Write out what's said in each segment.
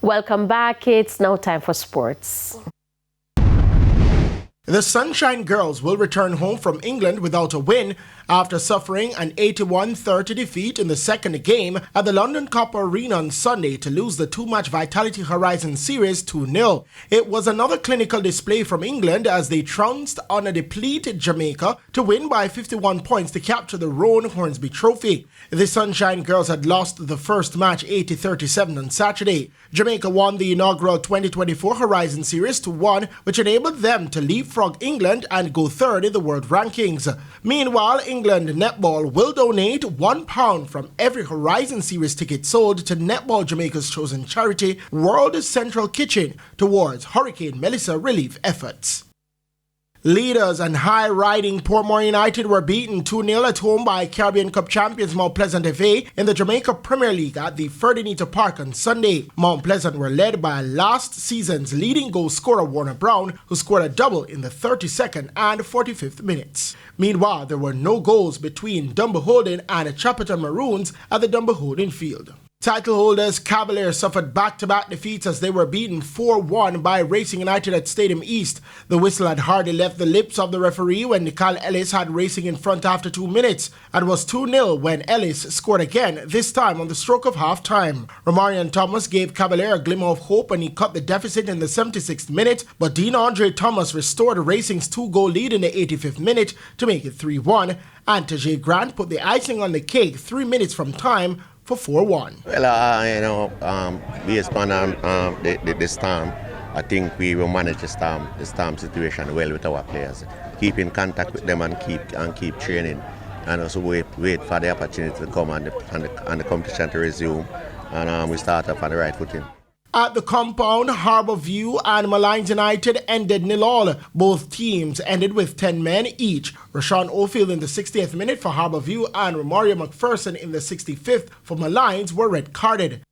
Welcome back. It's now time for sports. The Sunshine Girls will return home from England without a win after suffering an 81-30 defeat in the second game at the London Copper Arena on Sunday to lose the two-match Vitality Horizon Series 2-0. It was another clinical display from England as they trounced on a depleted Jamaica to win by 51 points to capture the Rowan Hornsby Trophy. The Sunshine Girls had lost the first match 80-37 on Saturday. Jamaica won the inaugural 2024 Horizon Series 2-1, which enabled them to leapfrog England and go third in the world rankings. Meanwhile, England Netball will donate £1 from every Horizon Series ticket sold to Netball Jamaica's chosen charity, World Central Kitchen, towards Hurricane Melissa relief efforts. Leaders and high-riding Portmore United were beaten 2-0 at home by Caribbean Cup champions Mount Pleasant FA in the Jamaica Premier League at the Ferdinand Park on Sunday. Mount Pleasant were led by last season's leading goal scorer Warner Brown, who scored a double in the 32nd and 45th minutes. Meanwhile, there were no goals between Dumbo Holden and Chapperton Maroons at the Dumbo Holden field. Title holders Cavaliers suffered back-to-back defeats as they were beaten 4-1 by Racing United at Stadium East. The whistle had hardly left the lips of the referee when Nicole Ellis had Racing in front after 2 minutes and was 2-0 when Ellis scored again, this time on the stroke of half-time. Romarian Thomas gave Cavalier a glimmer of hope when he cut the deficit in the 76th minute, but Dean Andre Thomas restored Racing's 2-goal lead in the 85th minute to make it 3-1, and Tajay Grant put the icing on the cake 3 minutes from time for 4-1. Well, based on the storm, I think we will manage the storm situation well with our players. Keep in contact with them and keep training, and also wait for the opportunity to come and the competition to resume, and we start off on the right footing. At the compound, Harbour View and Malines United ended 0-0. Both teams ended with 10 men each. Rashawn Ofield in the 60th minute for Harbour View and Romario McPherson in the 65th for Malines were red-carded.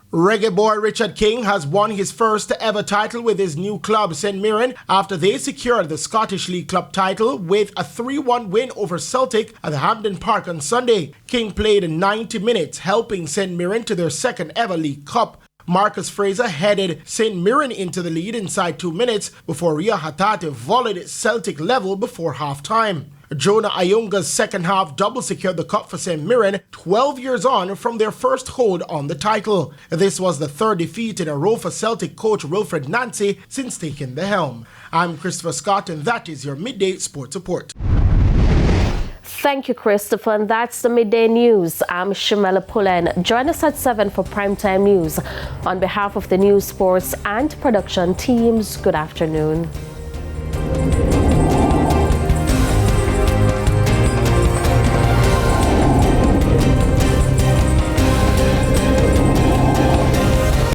Reggae boy Richard King has won his first ever title with his new club St Mirren after they secured the Scottish League Club title with a 3-1 win over Celtic at the Hampden Park on Sunday. King played 90 minutes, helping St Mirren to their second ever League Cup. Marcus Fraser headed St Mirren into the lead inside 2 minutes before Ria Hatate volleyed Celtic level before half-time. Jonah Ayunga's second half double secured the cup for St Mirren 12 years on from their first hold on the title. This was the third defeat in a row for Celtic coach Wilfred Nancy since taking the helm. I'm Christopher Scott, and that is your Midday Sports Report. Thank you, Christopher, and that's the Midday News. I'm Shamela Pullen. Join us at 7 for Primetime News. On behalf of the news, sports, and production teams, good afternoon.